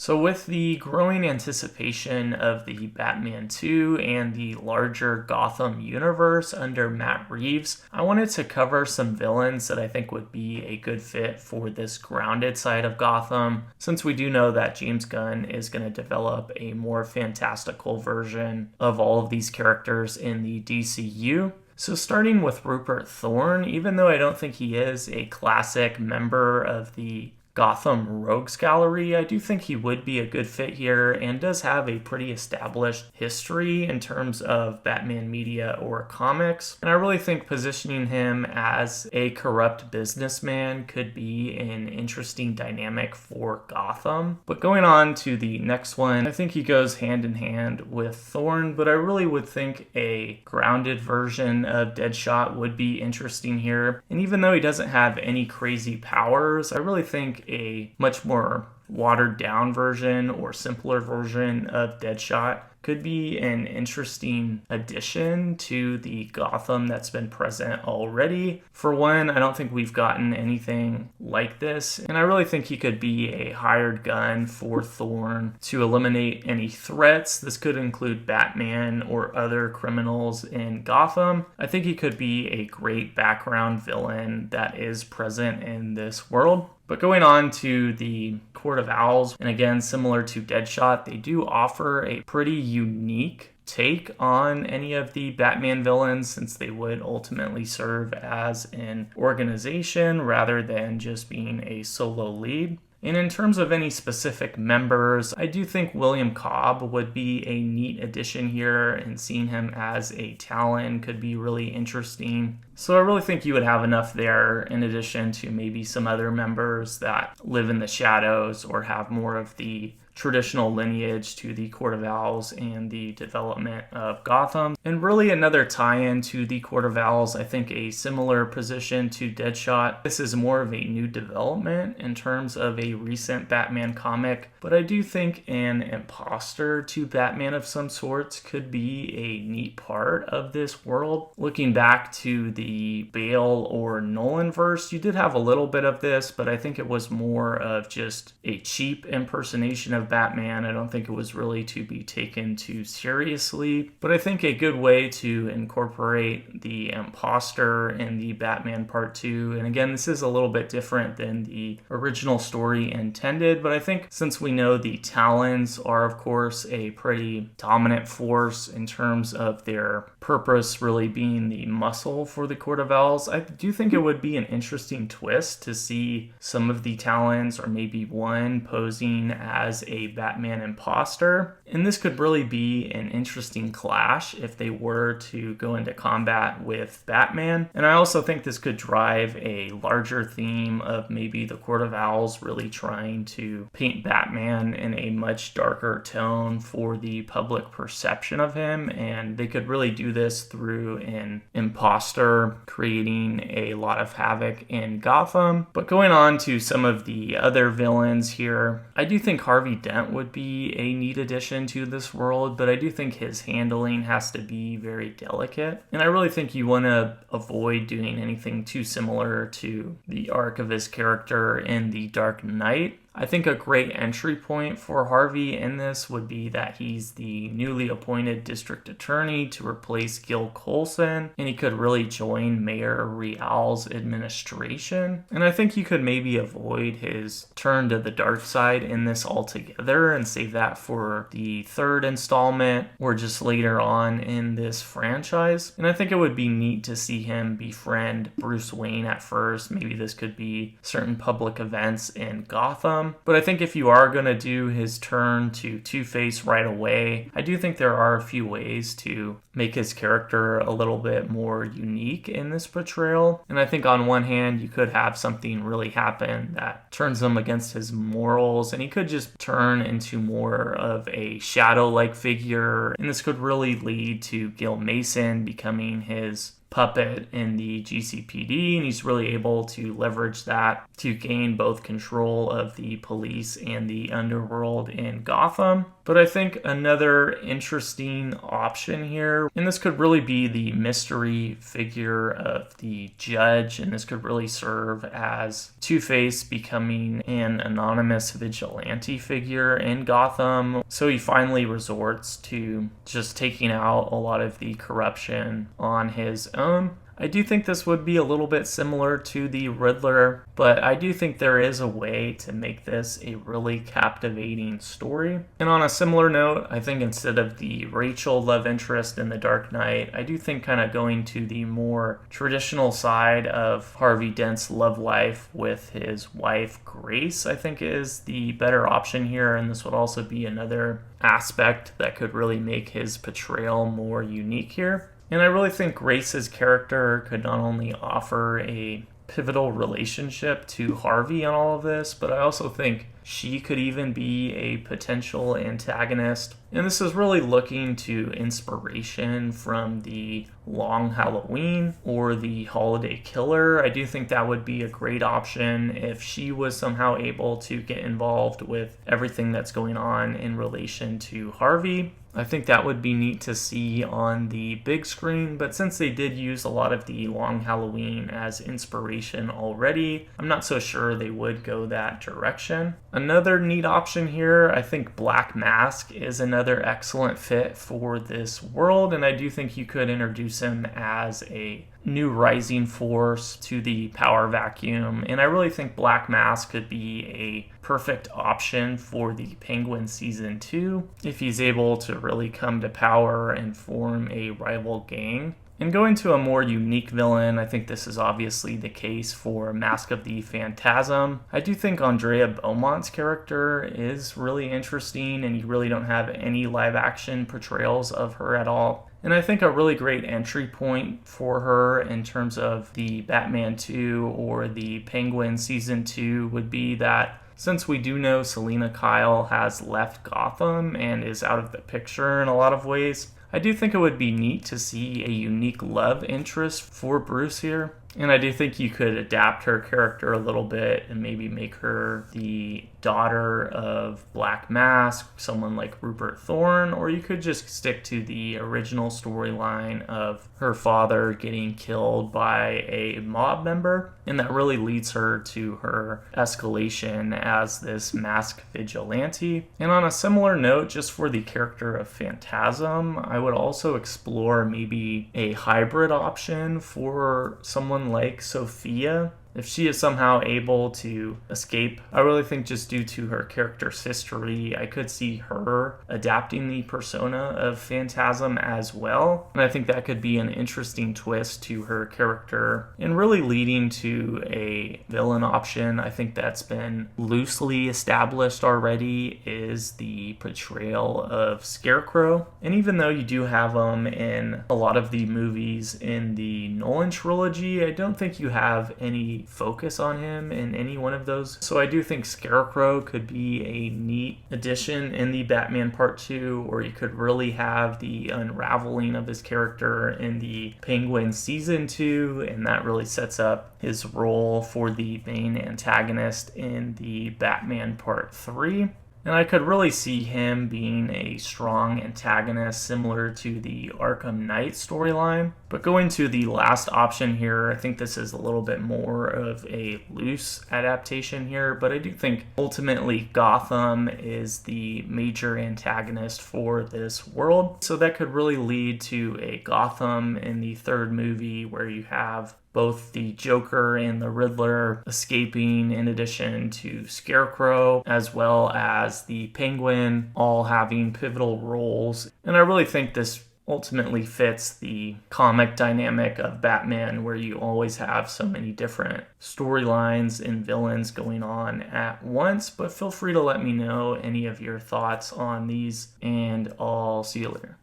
So with the growing anticipation of the Batman 2 and the larger Gotham universe under Matt Reeves, I wanted to cover some villains that I think would be a good fit for this grounded side of Gotham, since we do know that James Gunn is going to develop a more fantastical version of all of these characters in the DCU. So starting with Rupert Thorne, even though I don't think he is a classic member of the Gotham Rogues Gallery, I do think he would be a good fit here and does have a pretty established history in terms of Batman media or comics. And I really think positioning him as a corrupt businessman could be an interesting dynamic for Gotham. But going on to the next one, I think he goes hand in hand with Thorne, but I really would think a grounded version of Deadshot would be interesting here. And even though he doesn't have any crazy powers, I really think a much more watered down version or simpler version of Deadshot could be an interesting addition to the Gotham that's been present already. For one, I don't think we've gotten anything like this, and I really think he could be a hired gun for Thorne to eliminate any threats. This could include Batman or other criminals in Gotham. I think he could be a great background villain that is present in this world. But going on to the Court of Owls, and again, similar to Deadshot, they do offer a pretty unique take on any of the Batman villains, since they would ultimately serve as an organization rather than just being a solo lead. And in terms of any specific members, I do think William Cobb would be a neat addition here, and seeing him as a Talon could be really interesting. So I really think you would have enough there, in addition to maybe some other members that live in the shadows or have more of the traditional lineage to the Court of Owls and the development of Gotham. And really another tie-in to the Court of Owls, I think a similar position to Deadshot. This is more of a new development in terms of a recent Batman comic, but I do think an imposter to Batman of some sorts could be a neat part of this world. Looking back to the Bale or Nolan verse, you did have a little bit of this, but I think it was more of just a cheap impersonation of Batman. I don't think it was really to be taken too seriously, but I think a good way to incorporate the imposter in the Batman Part 2, and again, this is a little bit different than the original story intended, but I think since we know the Talons are, of course, a pretty dominant force in terms of their purpose really being the muscle for the Court of Owls, I do think it would be an interesting twist to see some of the Talons, or maybe one, posing as a Batman imposter. And this could really be an interesting clash if they were to go into combat with Batman. And I also think this could drive a larger theme of maybe the Court of Owls really trying to paint Batman in a much darker tone for the public perception of him. And they could really do this through an imposter creating a lot of havoc in Gotham. But going on to some of the other villains here, I do think Harvey Dent would be a neat addition to this world, but I do think his handling has to be very delicate. And I really think you want to avoid doing anything too similar to the arc of his character in The Dark Knight. I think a great entry point for Harvey in this would be that he's the newly appointed district attorney to replace Gil Colson, and he could really join Mayor Real's administration. And I think you could maybe avoid his turn to the dark side in this altogether and save that for the third installment or just later on in this franchise. And I think it would be neat to see him befriend Bruce Wayne at first. Maybe this could be certain public events in Gotham. But I think if you are going to do his turn to Two-Face right away, I do think there are a few ways to make his character a little bit more unique in this portrayal. And I think on one hand, you could have something really happen that turns him against his morals, and he could just turn into more of a shadow-like figure. And this could really lead to Gil Mason becoming his puppet in the GCPD, and he's really able to leverage that to gain both control of the police and the underworld in Gotham. But I think another interesting option here, and this could really be the mystery figure of the judge, and this could really serve as Two-Face becoming an anonymous vigilante figure in Gotham. So he finally resorts to just taking out a lot of the corruption on his own. I do think this would be a little bit similar to the Riddler, but I do think there is a way to make this a really captivating story. And on a similar note, I think instead of the Rachel love interest in The Dark Knight, I do think kind of going to the more traditional side of Harvey Dent's love life with his wife Grace, I think is the better option here, and this would also be another aspect that could really make his portrayal more unique here. And I really think Grace's character could not only offer a pivotal relationship to Harvey in all of this, but I also think she could even be a potential antagonist. And this is really looking to inspiration from the Long Halloween or the Holiday Killer. I do think that would be a great option if she was somehow able to get involved with everything that's going on in relation to Harvey. I think that would be neat to see on the big screen, but since they did use a lot of the Long Halloween as inspiration already, I'm not so sure they would go that direction. Another neat option here, I think Black Mask is another excellent fit for this world, and I do think you could introduce him as a new rising force to the power vacuum, and I really think Black Mask could be a perfect option for the Penguin Season 2 if he's able to really come to power and form a rival gang. And going to a more unique villain, I think this is obviously the case for Mask of the Phantasm. I do think Andrea Beaumont's character is really interesting, and you really don't have any live action portrayals of her at all. And I think a really great entry point for her in terms of the Batman 2 or the Penguin Season 2 would be that since we do know Selina Kyle has left Gotham and is out of the picture in a lot of ways, I do think it would be neat to see a unique love interest for Bruce here. And I do think you could adapt her character a little bit and maybe make her the daughter of Black Mask, someone like Rupert Thorne, or you could just stick to the original storyline of her father getting killed by a mob member, and that really leads her to her escalation as this masked vigilante. And on a similar note, just for the character of Phantasm, I would also explore maybe a hybrid option for someone like Sophia. If she is somehow able to escape, I really think just due to her character's history, I could see her adapting the persona of Phantasm as well. And I think that could be an interesting twist to her character and really leading to a villain option. I think that's been loosely established already is the portrayal of Scarecrow. And even though you do have him in a lot of the movies in the Nolan trilogy, I don't think you have any focus on him in any one of those. So I do think Scarecrow could be a neat addition in the Batman Part 2, or you could really have the unraveling of his character in the Penguin Season 2, and that really sets up his role for the main antagonist in the Batman Part 3. And I could really see him being a strong antagonist similar to the Arkham Knight storyline. But going to the last option here, I think this is a little bit more of a loose adaptation here, but I do think ultimately Gotham is the major antagonist for this world. So that could really lead to a Gotham in the third movie where you have both the Joker and the Riddler escaping, in addition to Scarecrow, as well as the Penguin, all having pivotal roles. And I really think this ultimately fits the comic dynamic of Batman, where you always have so many different storylines and villains going on at once. But feel free to let me know any of your thoughts on these, and I'll see you later.